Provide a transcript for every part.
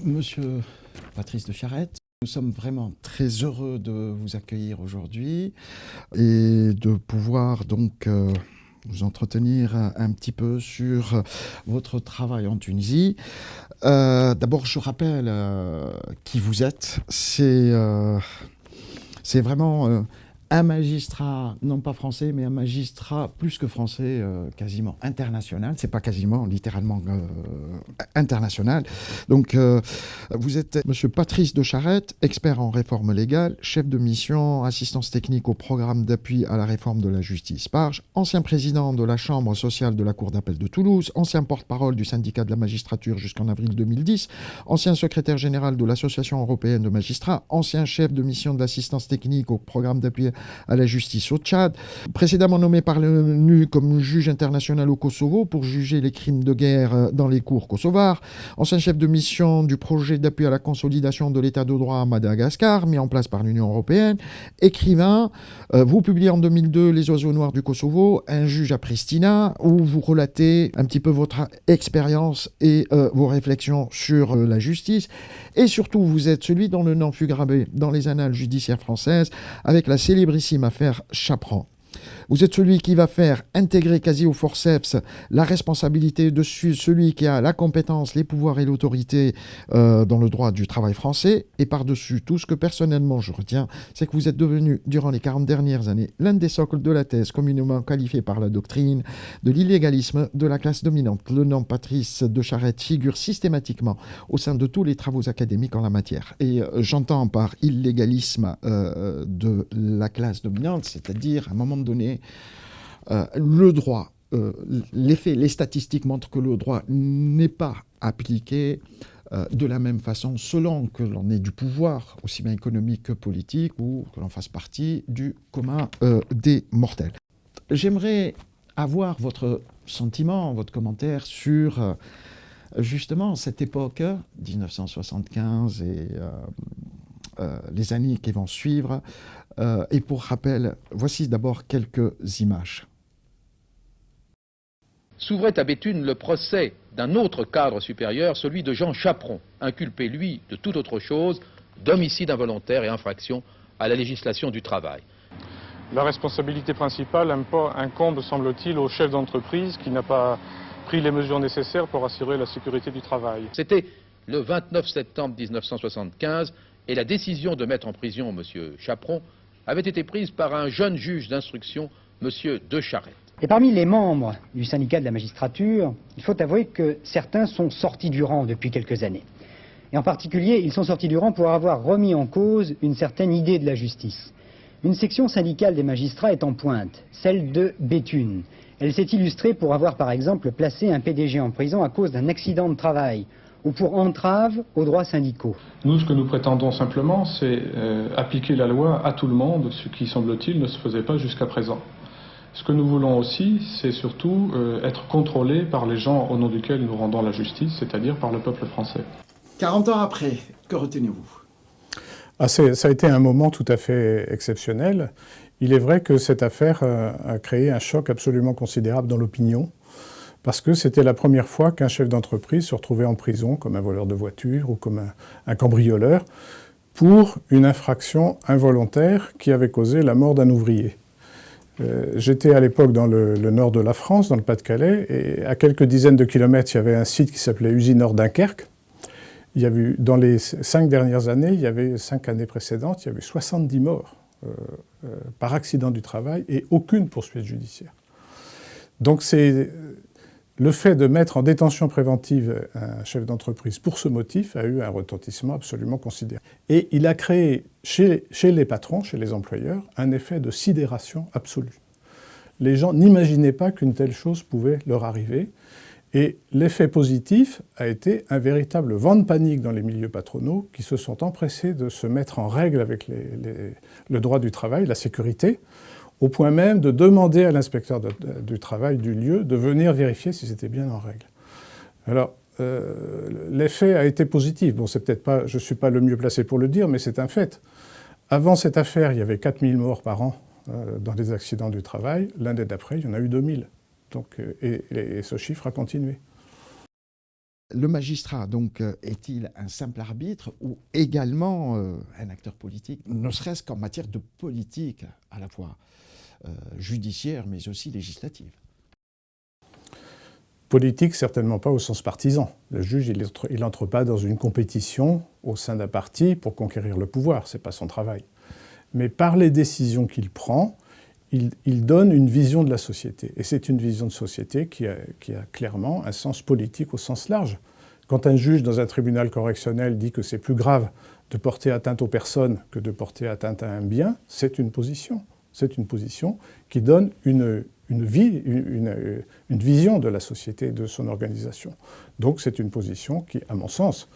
Monsieur Patrice de Charette, nous sommes vraiment très heureux de vous accueillir aujourd'hui et de pouvoir donc vous entretenir un petit peu sur votre travail en Tunisie. D'abord, je rappelle qui vous êtes. C'est vraiment un magistrat, non pas français, mais un magistrat plus que français, quasiment international. C'est pas quasiment, littéralement international. Donc, vous êtes Monsieur Patrice de Charette, expert en réforme légale, chef de mission, assistance technique au programme d'appui à la réforme de la justice PARJ, ancien président de la Chambre sociale de la Cour d'appel de Toulouse, ancien porte-parole du syndicat de la magistrature jusqu'en avril 2010, ancien secrétaire général de l'Association européenne de magistrats, ancien chef de mission de l'assistance technique au programme d'appui à la justice au Tchad, précédemment nommé par l'ONU comme juge international au Kosovo pour juger les crimes de guerre dans les cours kosovars, ancien chef de mission du projet d'appui à la consolidation de l'état de droit à Madagascar, mis en place par l'Union européenne, écrivain, vous publiez en 2002 Les oiseaux noirs du Kosovo, un juge à Pristina, où vous relatez un petit peu votre expérience et vos réflexions sur la justice, et surtout vous êtes celui dont le nom fut gravé dans les annales judiciaires françaises avec la célébrissime affaire Chaperon. Vous êtes celui qui va faire intégrer quasi au forceps la responsabilité de celui qui a la compétence, les pouvoirs et l'autorité dans le droit du travail français. Et par-dessus tout, ce que personnellement je retiens, c'est que vous êtes devenu, durant les 40 dernières années, l'un des socles de la thèse communément qualifiée par la doctrine de l'illégalisme de la classe dominante. Le nom Patrice de Charette figure systématiquement au sein de tous les travaux académiques en la matière. Et j'entends par illégalisme de la classe dominante, c'est-à-dire à un moment donné, le droit, les faits, les statistiques montrent que le droit n'est pas appliqué de la même façon selon que l'on ait du pouvoir, aussi bien économique que politique, ou que l'on fasse partie du commun des mortels. J'aimerais avoir votre sentiment, votre commentaire sur justement cette époque, 1975 et les années qui vont suivre. Et pour rappel, voici d'abord quelques images. S'ouvrait à Béthune le procès d'un autre cadre supérieur, celui de Jean Chaperon, inculpé, lui, de toute autre chose, d'homicide involontaire et infraction à la législation du travail. La responsabilité principale incombe, semble-t-il, au chef d'entreprise qui n'a pas pris les mesures nécessaires pour assurer la sécurité du travail. C'était le 29 septembre 1975 et la décision de mettre en prison M. Chaperon avait été prise par un jeune juge d'instruction, M. de Charette. Et parmi les membres du syndicat de la magistrature, il faut avouer que certains sont sortis du rang depuis quelques années. Et en particulier, ils sont sortis du rang pour avoir remis en cause une certaine idée de la justice. Une section syndicale des magistrats est en pointe, celle de Béthune. Elle s'est illustrée pour avoir par exemple placé un PDG en prison à cause d'un accident de travail ou pour entrave aux droits syndicaux. Nous, ce que nous prétendons simplement, c'est appliquer la loi à tout le monde, ce qui, semble-t-il, ne se faisait pas jusqu'à présent. Ce que nous voulons aussi, c'est surtout être contrôlés par les gens au nom duquel nous rendons la justice, c'est-à-dire par le peuple français. 40 ans après, que retenez-vous ? Ça a été un moment tout à fait exceptionnel. Il est vrai que cette affaire a créé un choc absolument considérable dans l'opinion, parce que c'était la première fois qu'un chef d'entreprise se retrouvait en prison, comme un voleur de voiture ou comme un cambrioleur, pour une infraction involontaire qui avait causé la mort d'un ouvrier. J'étais à l'époque dans le nord de la France, dans le Pas-de-Calais, et à quelques dizaines de kilomètres, il y avait un site qui s'appelait Usinor Dunkerque. Il y a eu, dans les 5 dernières années, 5 années précédentes, il y avait 70 morts par accident du travail et aucune poursuite judiciaire. Donc le fait de mettre en détention préventive un chef d'entreprise pour ce motif a eu un retentissement absolument considérable. Et il a créé chez les patrons, chez les employeurs, un effet de sidération absolue. Les gens n'imaginaient pas qu'une telle chose pouvait leur arriver. Et l'effet positif a été un véritable vent de panique dans les milieux patronaux qui se sont empressés de se mettre en règle avec le droit du travail, la sécurité, au point même de demander à l'inspecteur du travail du lieu de venir vérifier si c'était bien en règle. Alors, l'effet a été positif. Bon, c'est peut-être pas, je ne suis pas le mieux placé pour le dire, mais c'est un fait. Avant cette affaire, il y avait 4000 morts par an dans les accidents du travail. L'année d'après, il y en a eu 2000. Donc, et ce chiffre a continué. Le magistrat, donc, est-il un simple arbitre ou également un acteur politique, ne serait-ce qu'en matière de politique, à la fois judiciaire, mais aussi législative? Politique, certainement pas au sens partisan. Le juge, il n'entre pas dans une compétition au sein d'un parti pour conquérir le pouvoir, ce n'est pas son travail. Mais par les décisions qu'il prend, il donne une vision de la société. Et c'est une vision de société qui a clairement un sens politique au sens large. Quand un juge dans un tribunal correctionnel dit que c'est plus grave de porter atteinte aux personnes que de porter atteinte à un bien, c'est une position. C'est une position qui donne une vision de la société et de son organisation. Donc c'est une position qui, à mon sens,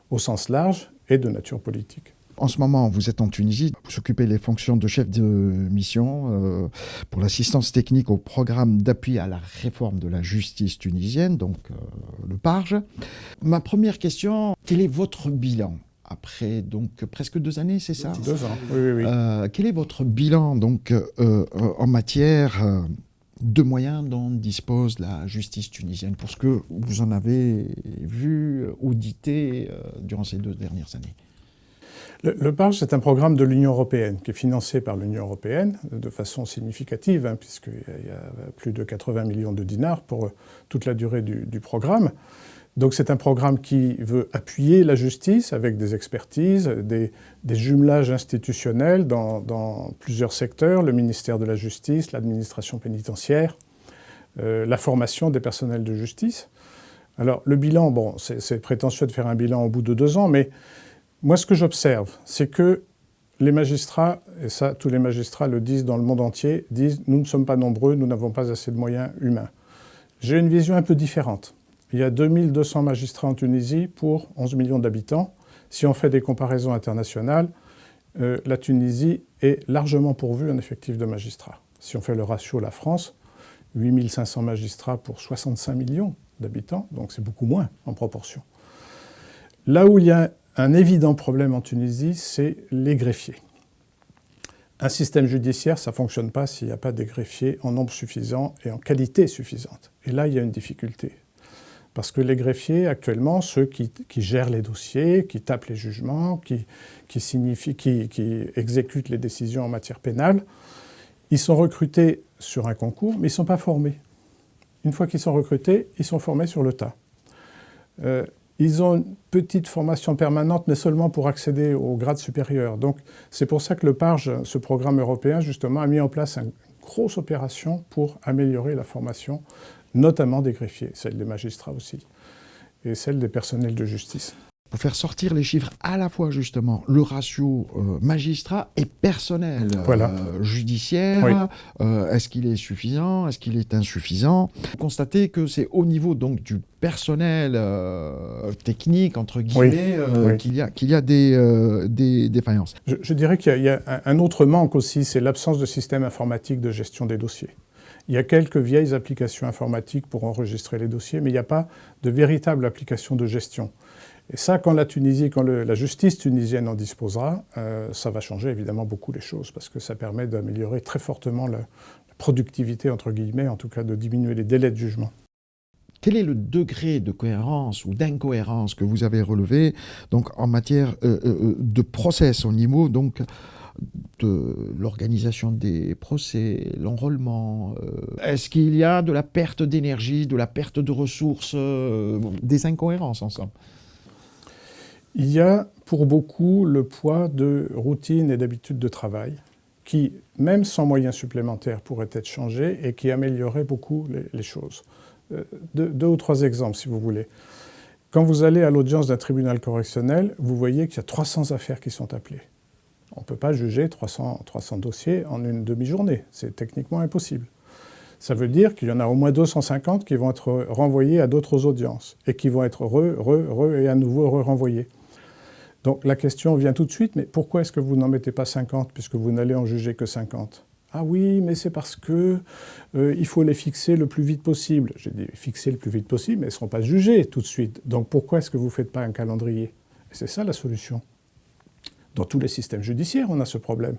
au sens large, est de nature politique. En ce moment, vous êtes en Tunisie, vous occupez les fonctions de chef de mission pour l'assistance technique au programme d'appui à la réforme de la justice tunisienne, donc le PARJ. Ma première question, quel est votre bilan après donc presque 2 années, c'est ça? 2 ans, oui. Quel est votre bilan donc en matière de moyens dont dispose la justice tunisienne, pour ce que vous en avez vu, audité durant ces 2 dernières années? Le PARJ, c'est un programme de l'Union européenne, qui est financé par l'Union européenne de façon significative, puisqu'il y a plus de 80 millions de dinars pour toute la durée du programme. Donc c'est un programme qui veut appuyer la justice avec des expertises, des jumelages institutionnels dans plusieurs secteurs, le ministère de la Justice, l'administration pénitentiaire, la formation des personnels de justice. Alors le bilan, bon, c'est prétentieux de faire un bilan au bout de 2 ans, mais moi, ce que j'observe, c'est que les magistrats, et ça, tous les magistrats le disent dans le monde entier, disent « nous ne sommes pas nombreux, nous n'avons pas assez de moyens humains ». J'ai une vision un peu différente. Il y a 2200 magistrats en Tunisie pour 11 millions d'habitants. Si on fait des comparaisons internationales, la Tunisie est largement pourvue en effectif de magistrats. Si on fait le ratio la France, 8500 magistrats pour 65 millions d'habitants, donc c'est beaucoup moins en proportion. Là où il y a un évident problème en Tunisie, c'est les greffiers. Un système judiciaire, ça ne fonctionne pas s'il n'y a pas des greffiers en nombre suffisant et en qualité suffisante. Et là, il y a une difficulté. Parce que les greffiers, actuellement, ceux qui gèrent les dossiers, qui tapent les jugements, qui exécutent les décisions en matière pénale, ils sont recrutés sur un concours, mais ils ne sont pas formés. Une fois qu'ils sont recrutés, ils sont formés sur le tas. Ils ont une petite formation permanente, mais seulement pour accéder au grade supérieur. Donc, c'est pour ça que le PARJ, ce programme européen, justement, a mis en place une grosse opération pour améliorer la formation, notamment des greffiers, celle des magistrats aussi, et celle des personnels de justice. Pour faire sortir les chiffres à la fois, justement, le ratio magistrat et personnel judiciaire, oui. Est-ce qu'il est suffisant? Est-ce qu'il est insuffisant? Vous constatez que c'est au niveau donc, du personnel technique, entre guillemets, oui. Qu'il y a des défaillances. Je dirais qu'il y a un autre manque aussi, c'est l'absence de système informatique de gestion des dossiers. Il y a quelques vieilles applications informatiques pour enregistrer les dossiers, mais il n'y a pas de véritable application de gestion. Et ça, quand la Tunisie, quand la justice tunisienne en disposera, ça va changer évidemment beaucoup les choses, parce que ça permet d'améliorer très fortement la productivité, entre guillemets, en tout cas de diminuer les délais de jugement. Quel est le degré de cohérence ou d'incohérence que vous avez relevé donc, en matière de process au niveau donc, de l'organisation des procès, l'enrôlement? Est-ce qu'il y a de la perte d'énergie, de la perte de ressources, des incohérences ensemble? Il y a pour beaucoup le poids de routine et d'habitude de travail qui, même sans moyens supplémentaires, pourraient être changés et qui amélioreraient beaucoup les choses. 2 ou 3 exemples, si vous voulez. Quand vous allez à l'audience d'un tribunal correctionnel, vous voyez qu'il y a 300 affaires qui sont appelées. On ne peut pas juger 300 dossiers en une demi-journée. C'est techniquement impossible. Ça veut dire qu'il y en a au moins 250 qui vont être renvoyés à d'autres audiences et qui vont être et à nouveau renvoyés. Donc la question vient tout de suite, mais pourquoi est-ce que vous n'en mettez pas 50 puisque vous n'allez en juger que 50 ? Ah oui, mais c'est parce que il faut les fixer le plus vite possible. J'ai dit fixer le plus vite possible, mais elles ne seront pas jugées tout de suite. Donc pourquoi est-ce que vous ne faites pas un calendrier ? Et c'est ça la solution. Dans tous les systèmes judiciaires, on a ce problème.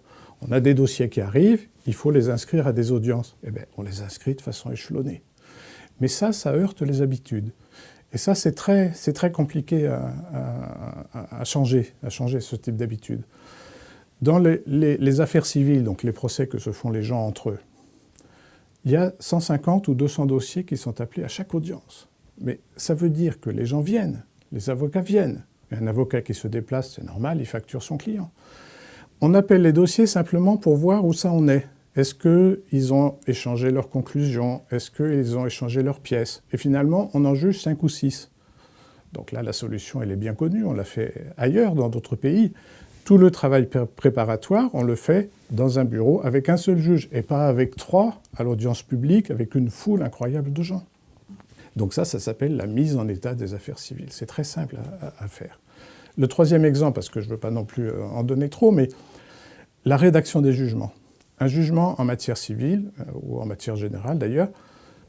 On a des dossiers qui arrivent, il faut les inscrire à des audiences. Eh bien, on les inscrit de façon échelonnée. Mais ça heurte les habitudes. Et ça, c'est très compliqué à changer ce type d'habitude. Dans les affaires civiles, donc les procès que se font les gens entre eux, il y a 150 ou 200 dossiers qui sont appelés à chaque audience. Mais ça veut dire que les gens viennent, les avocats viennent. Un avocat qui se déplace, c'est normal, il facture son client. On appelle les dossiers simplement pour voir où ça en est. Est-ce qu'ils ont échangé leurs conclusions? Est-ce qu'ils ont échangé leurs pièces? Et finalement, on en juge 5 ou 6. Donc là, la solution, elle est bien connue. On l'a fait ailleurs, dans d'autres pays. Tout le travail préparatoire, on le fait dans un bureau avec un seul juge, et pas avec 3 à l'audience publique, avec une foule incroyable de gens. Donc ça s'appelle la mise en état des affaires civiles. C'est très simple à faire. Le troisième exemple, parce que je ne veux pas non plus en donner trop, mais la rédaction des jugements. Un jugement en matière civile, ou en matière générale d'ailleurs,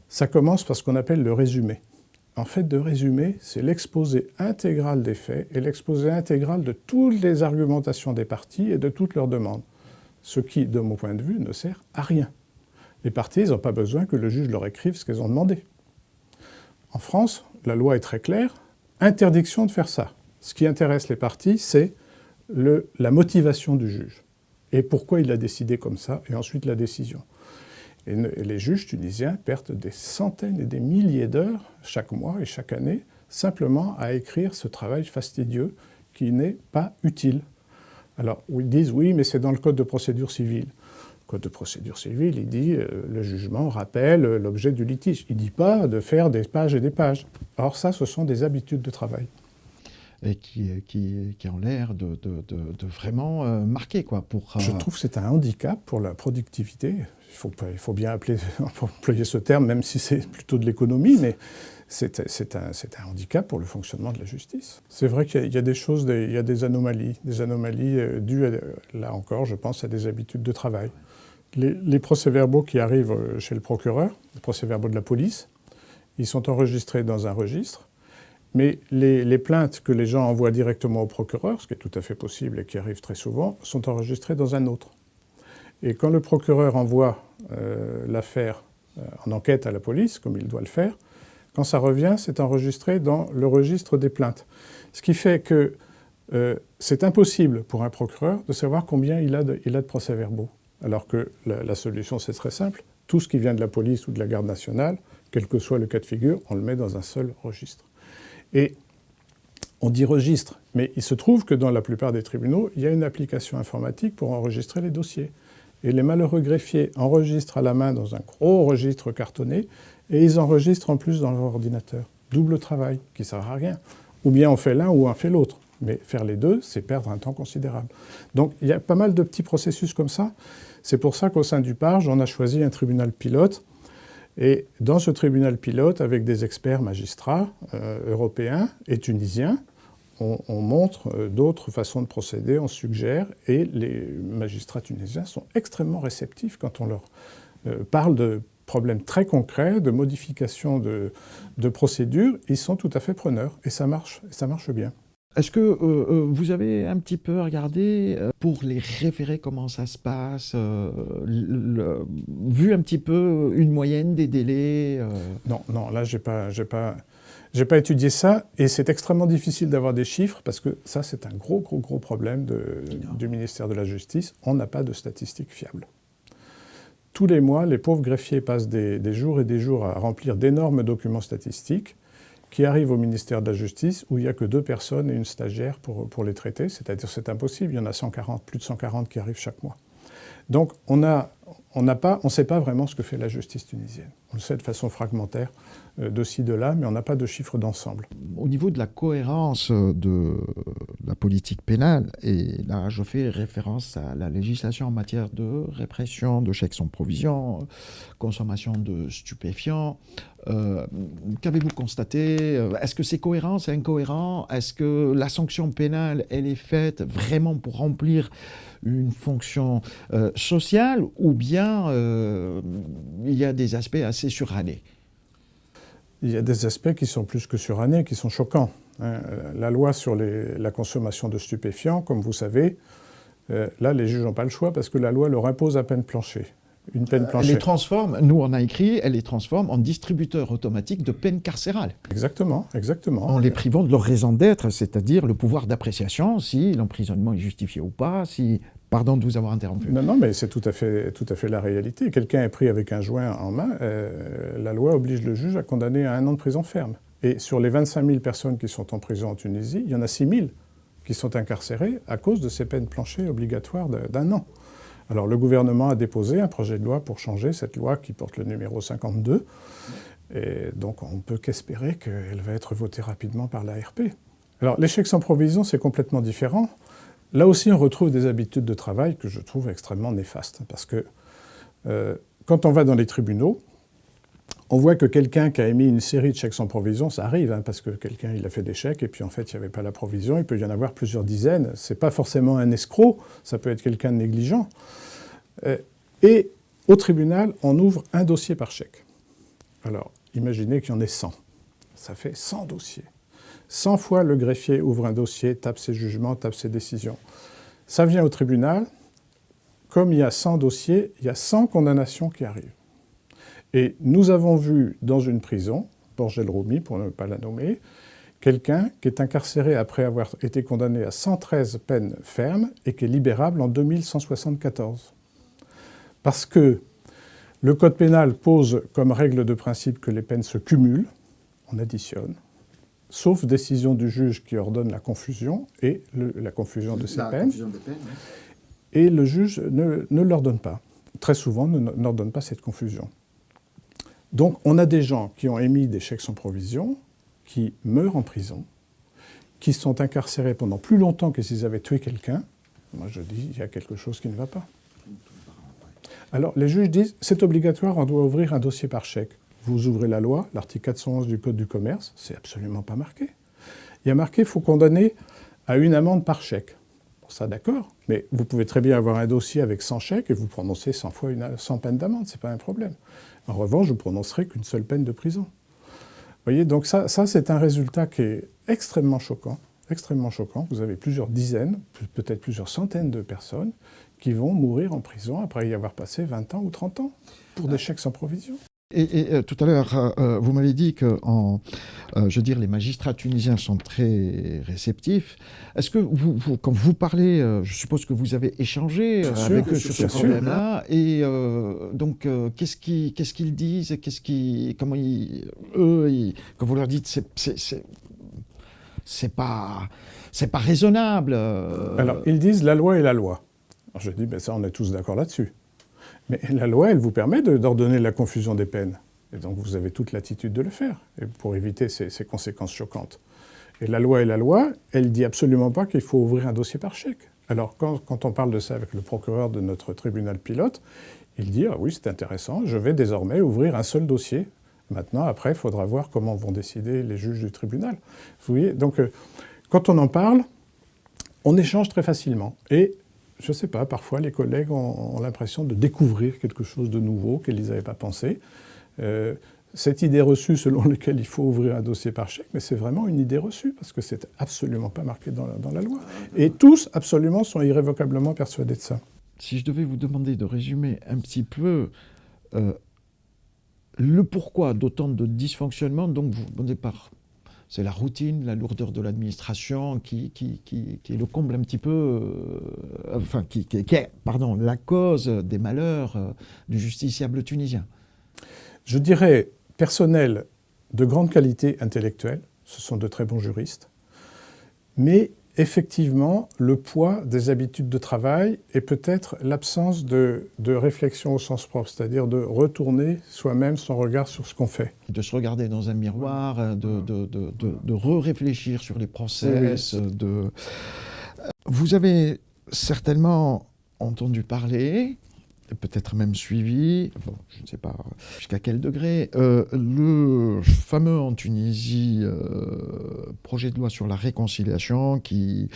ça commence par ce qu'on appelle le résumé. En fait, le résumé, c'est l'exposé intégral des faits et l'exposé intégral de toutes les argumentations des parties et de toutes leurs demandes. Ce qui, de mon point de vue, ne sert à rien. Les parties, ils n'ont pas besoin que le juge leur écrive ce qu'elles ont demandé. En France, la loi est très claire, interdiction de faire ça. Ce qui intéresse les parties, c'est la motivation du juge. Et pourquoi il a décidé comme ça, et ensuite la décision. Et les juges tunisiens perdent des centaines et des milliers d'heures chaque mois et chaque année, simplement à écrire ce travail fastidieux qui n'est pas utile. Alors, ils disent oui, mais c'est dans le Code de procédure civile. Le Code de procédure civile, il dit le jugement rappelle l'objet du litige. Il ne dit pas de faire des pages et des pages. Or ça, ce sont des habitudes de travail. Et qui ont l'air de vraiment marquer, quoi. Je trouve que c'est un handicap pour la productivité. Il faut bien employer ce terme, même si c'est plutôt de l'économie, mais c'est un handicap pour le fonctionnement de la justice. C'est vrai qu'il y a des choses, il y a des anomalies dues, là encore, je pense, à des habitudes de travail. Les procès-verbaux qui arrivent chez le procureur, les procès-verbaux de la police, ils sont enregistrés dans un registre. Mais les plaintes que les gens envoient directement au procureur, ce qui est tout à fait possible et qui arrive très souvent, sont enregistrées dans un autre. Et quand le procureur envoie l'affaire en enquête à la police, comme il doit le faire, quand ça revient, c'est enregistré dans le registre des plaintes. Ce qui fait que c'est impossible pour un procureur de savoir combien il a de procès-verbaux. Alors que la solution, c'est très simple. Tout ce qui vient de la police ou de la garde nationale, quel que soit le cas de figure, on le met dans un seul registre. Et on dit registre, mais il se trouve que dans la plupart des tribunaux, il y a une application informatique pour enregistrer les dossiers. Et les malheureux greffiers enregistrent à la main dans un gros registre cartonné, et ils enregistrent en plus dans leur ordinateur. Double travail, qui ne sert à rien. Ou bien on fait l'un ou on fait l'autre. Mais faire les deux, c'est perdre un temps considérable. Donc il y a pas mal de petits processus comme ça. C'est pour ça qu'au sein du PARJ, on a choisi un tribunal pilote. Et dans ce tribunal pilote, avec des experts magistrats européens et tunisiens, on montre d'autres façons de procéder, on suggère, et les magistrats tunisiens sont extrêmement réceptifs quand on leur parle de problèmes très concrets, de modifications de procédures. Ils sont tout à fait preneurs, et ça marche bien. Est-ce que vous avez un petit peu regardé pour les référés comment ça se passe, vu un petit peu une moyenne des délais Non, là j'ai pas étudié ça, et c'est extrêmement difficile d'avoir des chiffres parce que ça c'est un gros problème du ministère de la Justice. On n'a pas de statistiques fiables. Tous les mois, les pauvres greffiers passent des jours et des jours à remplir d'énormes documents statistiques qui arrivent au ministère de la Justice où il n'y a que 2 personnes et une stagiaire pour les traiter. C'est-à-dire c'est impossible, il y en a plus de 140 qui arrivent chaque mois. Donc on ne sait pas vraiment ce que fait la justice tunisienne. On le sait de façon fragmentaire, de ci, de là, mais on n'a pas de chiffre d'ensemble. Au niveau de la cohérence de la politique pénale, et là je fais référence à la législation en matière de répression, de chèques sans provision, consommation de stupéfiants, qu'avez-vous constaté? Est-ce que c'est cohérent, c'est incohérent? Est-ce que la sanction pénale, elle est faite vraiment pour remplir une fonction sociale, ou bien il y a des aspects assez surannés? Il y a des aspects qui sont plus que surannés, qui sont choquants. La loi sur la consommation de stupéfiants, comme vous savez, là les juges n'ont pas le choix parce que la loi leur impose à peine plancher. une peine plancher. Elle les transforme, nous on a écrit, elle les transforme en distributeurs automatiques de peines carcérales. Exactement, exactement. En les privant de leur raison d'être, c'est-à-dire le pouvoir d'appréciation, si l'emprisonnement est justifié ou pas, si... Pardon de vous avoir interrompu. Non, mais c'est tout à fait la réalité. Quelqu'un est pris avec un joint en main, la loi oblige le juge à condamner à 1 an de prison ferme. Et sur les 25 000 personnes qui sont en prison en Tunisie, il y en a 6 000 qui sont incarcérées à cause de ces peines planchers obligatoires d'1 an. Alors le gouvernement a déposé un projet de loi pour changer cette loi qui porte le numéro 52. Et donc on ne peut qu'espérer qu'elle va être votée rapidement par l'ARP. Alors les chèques sans provision, c'est complètement différent. Là aussi, on retrouve des habitudes de travail que je trouve extrêmement néfastes. Parce que quand on va dans les tribunaux, on voit que quelqu'un qui a émis une série de chèques sans provision, ça arrive, hein, parce que quelqu'un il a fait des chèques et puis en fait il n'y avait pas la provision, il peut y en avoir plusieurs dizaines. Ce n'est pas forcément un escroc, ça peut être quelqu'un de négligent. Et au tribunal, on ouvre un dossier par chèque. Alors, imaginez qu'il y en ait 100. Ça fait 100 dossiers. 100 fois le greffier ouvre un dossier, tape ses jugements, tape ses décisions. Ça vient au tribunal. Comme il y a 100 dossiers, il y a 100 condamnations qui arrivent. Et nous avons vu dans une prison, Borj El Roumi, pour ne pas la nommer, quelqu'un qui est incarcéré après avoir été condamné à 113 peines fermes et qui est libérable en 2174. Parce que le Code pénal pose comme règle de principe que les peines se cumulent, on additionne, sauf décision du juge qui ordonne la confusion et la confusion de ces peines. Et le juge ne l'ordonne pas. Très souvent, n'ordonne pas cette confusion. Donc, on a des gens qui ont émis des chèques sans provision, qui meurent en prison, qui sont incarcérés pendant plus longtemps que s'ils avaient tué quelqu'un. Moi, je dis, il y a quelque chose qui ne va pas. Alors, les juges disent, c'est obligatoire, on doit ouvrir un dossier par chèque. Vous ouvrez la loi, l'article 411 du Code du commerce, c'est absolument pas marqué. Il y a marqué, il faut condamner à une amende par chèque. Bon, ça, d'accord, mais vous pouvez très bien avoir un dossier avec 100 chèques et vous prononcez 100 fois 100 peines d'amende, c'est pas un problème. En revanche, je ne prononcerai qu'une seule peine de prison. Vous voyez, donc ça c'est un résultat qui est extrêmement choquant, extrêmement choquant. Vous avez plusieurs dizaines, peut-être plusieurs centaines de personnes qui vont mourir en prison après y avoir passé 20 ans ou 30 ans pour des chèques sans provision. Et tout à l'heure, vous m'avez dit que les magistrats tunisiens sont très réceptifs. Est-ce que quand vous parlez, je suppose que vous avez échangé avec eux sur ce problème-là, et donc qu'est-ce qu'ils disent, quand vous leur dites c'est pas raisonnable. Alors ils disent la loi est la loi. Alors je dis ça on est tous d'accord là-dessus. Mais la loi, elle vous permet d'ordonner la confusion des peines. Et donc vous avez toute l'attitude de le faire, et pour éviter ces conséquences choquantes. Et la loi est la loi, elle ne dit absolument pas qu'il faut ouvrir un dossier par chèque. Alors quand on parle de ça avec le procureur de notre tribunal pilote, il dit « Ah oui, c'est intéressant, je vais désormais ouvrir un seul dossier. Maintenant, après, il faudra voir comment vont décider les juges du tribunal. » Vous voyez, donc quand on en parle, on échange très facilement. Et je ne sais pas, parfois les collègues ont l'impression de découvrir quelque chose de nouveau qu'ils n'avaient pas pensé. Cette idée reçue selon laquelle il faut ouvrir un dossier par chèque, mais c'est vraiment une idée reçue, parce que c'est absolument pas marqué dans la loi. Et tous, absolument, sont irrévocablement persuadés de ça. Si je devais vous demander de résumer un petit peu le pourquoi d'autant de dysfonctionnements, donc au départ, c'est la routine, la lourdeur de l'administration qui est le comble un petit peu, qui est la cause des malheurs du justiciable tunisien. Je dirais personnel de grande qualité intellectuelle, ce sont de très bons juristes, mais effectivement le poids des habitudes de travail et peut-être l'absence de réflexion au sens propre, c'est-à-dire de retourner soi-même son regard sur ce qu'on fait. De se regarder dans un miroir, de re-réfléchir sur les process. Oui. Vous avez certainement entendu parler, peut-être même suivi, je ne sais pas jusqu'à quel degré, le fameux en Tunisie projet de loi sur la réconciliation qui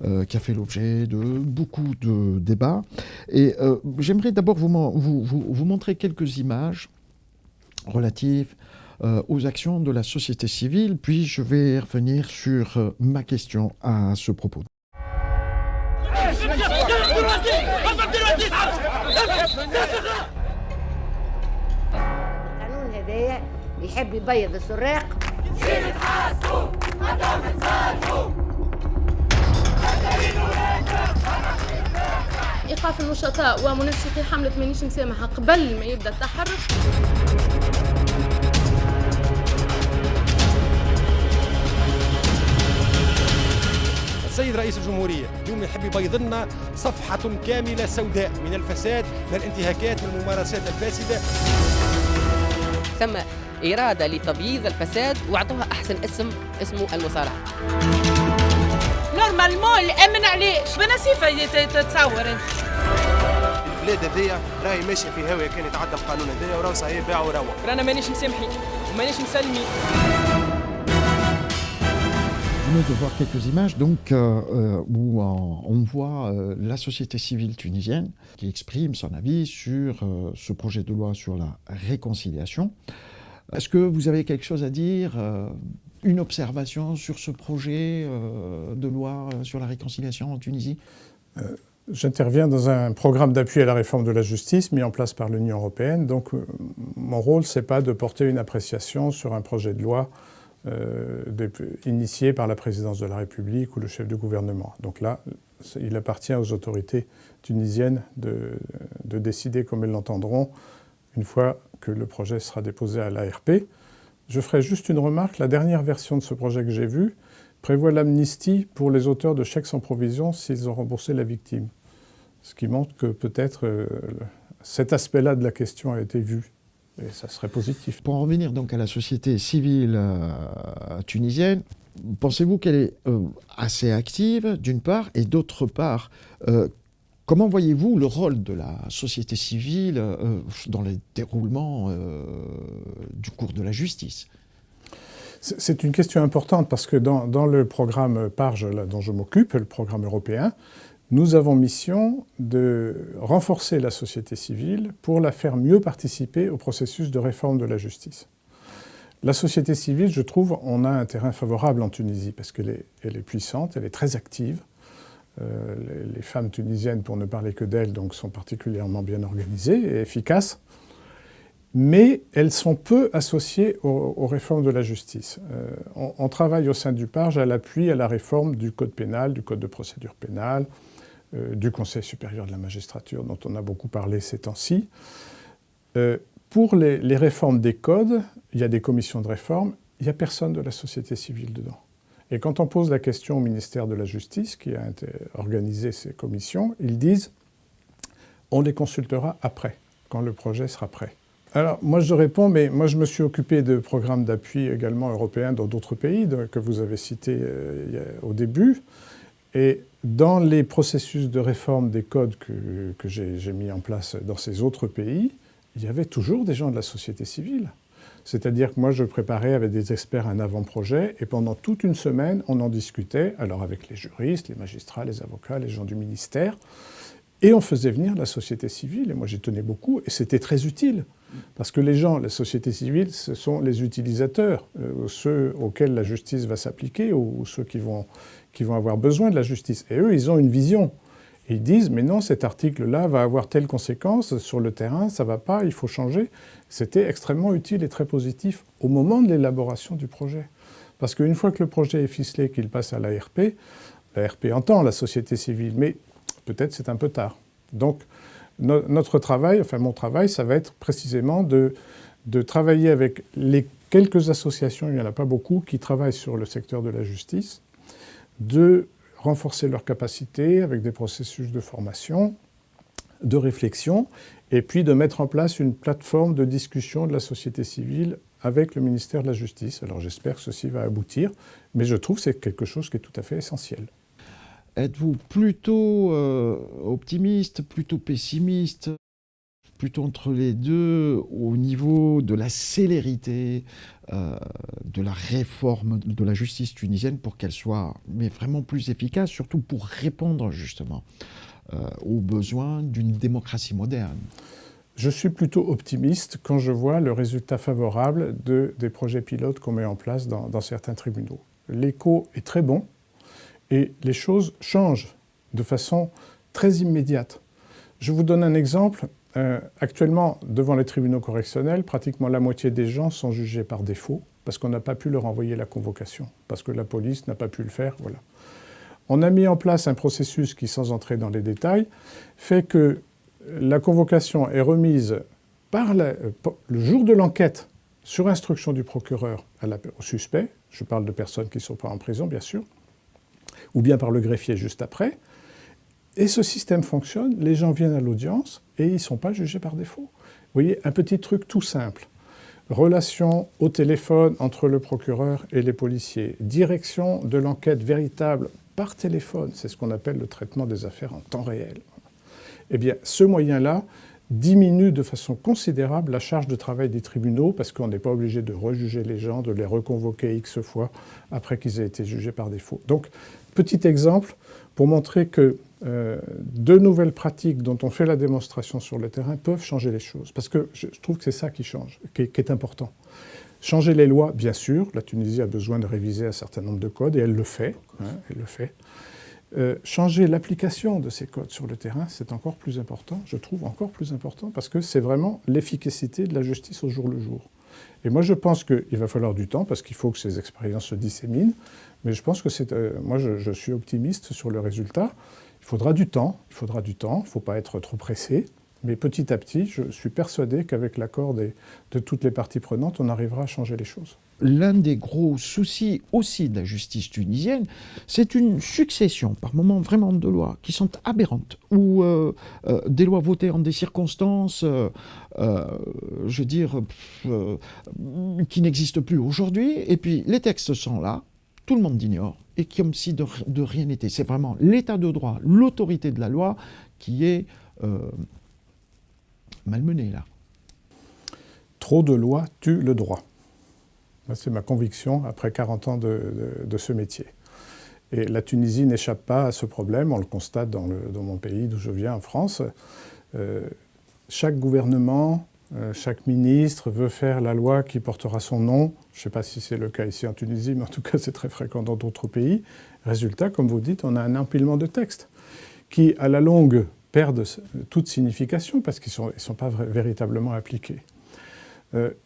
a fait l'objet de beaucoup de débats. Et j'aimerais d'abord vous montrer quelques images relatives aux actions de la société civile, puis je vais revenir sur ma question à ce propos. هذايا يحب يبيض السراق. إيقاف النشطاء ومنسقي حملة مانيش مسامحة قبل ما يبدأ التحرك. السيد رئيس الجمهورية اليوم يحب يبيض لنا صفحة كاملة سوداء من الفساد، من الانتهاكات، من الممارسات الفاسدة. ثم إرادة لتبييض الفساد وأعطوها أحسن اسمه المصالحة. نورمالمون الأمن علاش؟ بنصيفة تتصور انت. البلاد هذيا راهي ماشية في هاوية كان يتعدى القانون هذايا وراه صحيح باع وروح. رانا مانيش مسامحين ومانيش مسلمين. Vous venez de voir quelques images donc, où on voit la société civile tunisienne qui exprime son avis sur ce projet de loi sur la réconciliation. Est-ce que vous avez quelque chose à dire, une observation sur ce projet de loi sur la réconciliation en Tunisie? J'interviens dans un programme d'appui à la réforme de la justice mis en place par l'Union européenne. Donc mon rôle, ce n'est pas de porter une appréciation sur un projet de loi initié par la présidence de la République ou le chef du gouvernement. Donc là, il appartient aux autorités tunisiennes de décider comme elles l'entendront une fois que le projet sera déposé à l'ARP. Je ferai juste une remarque. La dernière version de ce projet que j'ai vu prévoit l'amnistie pour les auteurs de chèques sans provision s'ils ont remboursé la victime. Ce qui montre que peut-être cet aspect-là de la question a été vu. Et ça serait positif. Pour en revenir donc à la société civile tunisienne, pensez-vous qu'elle est assez active, d'une part, et d'autre part, comment voyez-vous le rôle de la société civile dans le déroulement du cours de la justice? C'est une question importante parce que dans le programme PARGE là, dont je m'occupe, le programme européen, nous avons mission de renforcer la société civile pour la faire mieux participer au processus de réforme de la justice. La société civile, je trouve, on a un terrain favorable en Tunisie parce qu'elle est puissante, elle est très active. Les femmes tunisiennes, pour ne parler que d'elles, donc, sont particulièrement bien organisées et efficaces. Mais elles sont peu associées aux réformes de la justice. On travaille au sein du PARGE à l'appui à la réforme du Code pénal, du Code de procédure pénale, du Conseil supérieur de la magistrature, dont on a beaucoup parlé ces temps-ci. Pour les réformes des codes, il y a des commissions de réforme, il n'y a personne de la société civile dedans. Et quand on pose la question au ministère de la Justice, qui a organisé ces commissions, ils disent « on les consultera après, quand le projet sera prêt ». Alors, moi je réponds, mais moi je me suis occupé de programmes d'appui également européens dans d'autres pays que vous avez cités au début. Et dans les processus de réforme des codes que j'ai mis en place dans ces autres pays, il y avait toujours des gens de la société civile. C'est-à-dire que moi, je préparais avec des experts un avant-projet et pendant toute une semaine, on en discutait, alors avec les juristes, les magistrats, les avocats, les gens du ministère, et on faisait venir la société civile. Et moi, j'y tenais beaucoup et c'était très utile. Parce que les gens, la société civile, ce sont les utilisateurs, ceux auxquels la justice va s'appliquer ou ceux qui vont avoir besoin de la justice. Et eux, ils ont une vision. Et ils disent, mais non, cet article-là va avoir telle conséquence sur le terrain, ça ne va pas, il faut changer. C'était extrêmement utile et très positif au moment de l'élaboration du projet. Parce qu'une fois que le projet est ficelé, qu'il passe à l'ARP entend la société civile, mais peut-être c'est un peu tard. Donc, notre travail, enfin mon travail, ça va être précisément de travailler avec les quelques associations, il n'y en a pas beaucoup, qui travaillent sur le secteur de la justice, de renforcer leurs capacités avec des processus de formation, de réflexion, et puis de mettre en place une plateforme de discussion de la société civile avec le ministère de la Justice. Alors j'espère que ceci va aboutir, mais je trouve que c'est quelque chose qui est tout à fait essentiel. Êtes-vous plutôt optimiste, plutôt pessimiste, plutôt entre les deux au niveau de la célérité de la réforme de la justice tunisienne pour qu'elle soit mais vraiment plus efficace, surtout pour répondre justement aux besoins d'une démocratie moderne? Je suis plutôt optimiste quand je vois le résultat favorable des projets pilotes qu'on met en place dans certains tribunaux. L'écho est très bon. Et les choses changent de façon très immédiate. Je vous donne un exemple. Actuellement, devant les tribunaux correctionnels, pratiquement la moitié des gens sont jugés par défaut parce qu'on n'a pas pu leur envoyer la convocation, parce que la police n'a pas pu le faire. Voilà. On a mis en place un processus qui, sans entrer dans les détails, fait que la convocation est remise le jour de l'enquête sur instruction du procureur au suspect, je parle de personnes qui ne sont pas en prison, bien sûr, ou bien par le greffier juste après. Et ce système fonctionne, les gens viennent à l'audience et ils ne sont pas jugés par défaut. Vous voyez, un petit truc tout simple. Relation au téléphone entre le procureur et les policiers. Direction de l'enquête véritable par téléphone. C'est ce qu'on appelle le traitement des affaires en temps réel. Eh bien, ce moyen-là diminue de façon considérable la charge de travail des tribunaux parce qu'on n'est pas obligé de rejuger les gens, de les reconvoquer X fois après qu'ils aient été jugés par défaut. Donc, petit exemple pour montrer que de nouvelles pratiques dont on fait la démonstration sur le terrain peuvent changer les choses. Parce que je trouve que c'est ça qui change, qui est important. Changer les lois, bien sûr, la Tunisie a besoin de réviser un certain nombre de codes et elle le fait. Elle le fait. Changer l'application de ces codes sur le terrain, c'est encore plus important, je trouve encore plus important, parce que c'est vraiment l'efficacité de la justice au jour le jour. Et moi, je pense qu'il va falloir du temps, parce qu'il faut que ces expériences se disséminent, mais je pense que moi, je suis optimiste sur le résultat. Il faudra du temps, il ne faut pas être trop pressé, mais petit à petit, je suis persuadé qu'avec l'accord de toutes les parties prenantes, on arrivera à changer les choses. L'un des gros soucis aussi de la justice tunisienne, c'est une succession par moments vraiment de lois qui sont aberrantes, ou des lois votées en des circonstances, je veux dire, qui n'existent plus aujourd'hui, et puis les textes sont là, tout le monde ignore, et comme si de rien n'était. C'est vraiment l'état de droit, l'autorité de la loi qui est malmenée là. Trop de lois tuent le droit. C'est ma conviction après 40 ans de ce métier. Et la Tunisie n'échappe pas à ce problème, on le constate dans mon pays d'où je viens, en France. Chaque gouvernement, chaque ministre veut faire la loi qui portera son nom. Je ne sais pas si c'est le cas ici en Tunisie, mais en tout cas c'est très fréquent dans d'autres pays. Résultat, comme vous dites, on a un empilement de textes qui, à la longue, perdent toute signification parce qu'ils ne sont pas véritablement appliqués.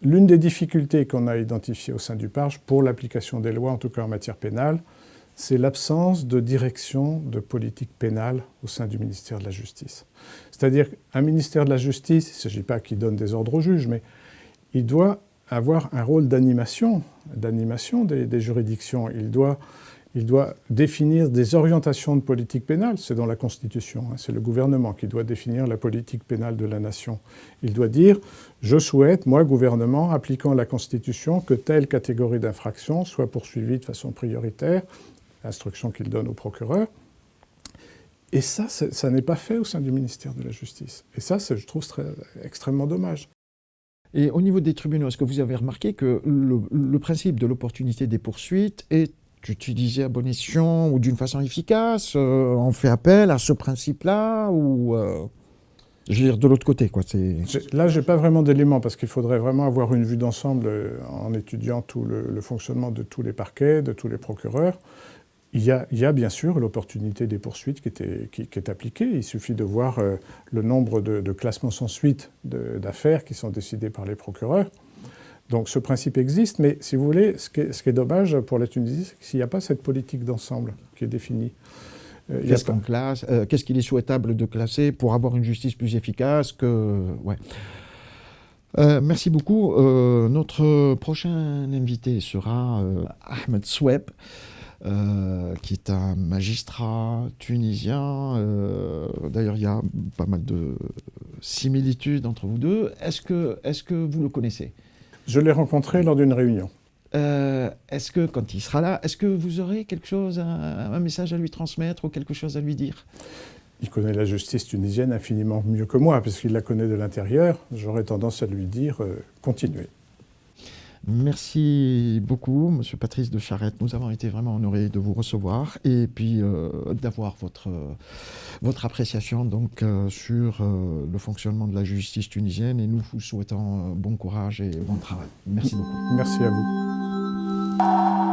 L'une des difficultés qu'on a identifiées au sein du PARJ pour l'application des lois, en tout cas en matière pénale, c'est l'absence de direction de politique pénale au sein du ministère de la Justice. C'est-à-dire qu'un ministère de la Justice, il ne s'agit pas qu'il donne des ordres aux juges, mais il doit avoir un rôle d'animation des juridictions. Il doit définir des orientations de politique pénale, c'est dans la Constitution, c'est le gouvernement qui doit définir la politique pénale de la nation. Il doit dire « Je souhaite, moi, gouvernement, appliquant la Constitution, que telle catégorie d'infraction soit poursuivie de façon prioritaire », instruction qu'il donne au procureur. Et ça n'est pas fait au sein du ministère de la Justice. Et ça, je trouve extrêmement dommage. Et au niveau des tribunaux, est-ce que vous avez remarqué que le principe de l'opportunité des poursuites est utilisé à bon escient ou d'une façon efficace? On fait appel à ce principe-là ou je veux dire de l'autre côté, quoi. Là, je n'ai pas vraiment d'éléments parce qu'il faudrait vraiment avoir une vue d'ensemble en étudiant tout le fonctionnement de tous les parquets, de tous les procureurs. Il y a bien sûr l'opportunité des poursuites qui est appliquée. Il suffit de voir le nombre de classements sans suite d'affaires qui sont décidés par les procureurs. Donc ce principe existe, mais si vous voulez, ce qui est dommage pour la Tunisie, c'est qu'il n'y a pas cette politique d'ensemble qui est définie. Qu'est-ce qu'on classe, qu'est-ce qu'il est souhaitable de classer pour avoir une justice plus efficace que... Ouais. Merci beaucoup. Notre prochain invité sera Ahmed Soueb, qui est un magistrat tunisien. D'ailleurs, il y a pas mal de similitudes entre vous deux. Est-ce que vous le connaissez ? Je l'ai rencontré lors d'une réunion. Est-ce que, quand il sera là, est-ce que vous aurez quelque chose, un message à lui transmettre ou quelque chose à lui dire ? Il connaît la justice tunisienne infiniment mieux que moi, puisqu'il la connaît de l'intérieur. J'aurais tendance à lui dire continuez. Merci beaucoup, Monsieur Patrice de Charette. Nous avons été vraiment honorés de vous recevoir et puis d'avoir votre appréciation donc, sur le fonctionnement de la justice tunisienne. Et nous vous souhaitons bon courage et bon travail. Merci beaucoup. Merci à vous.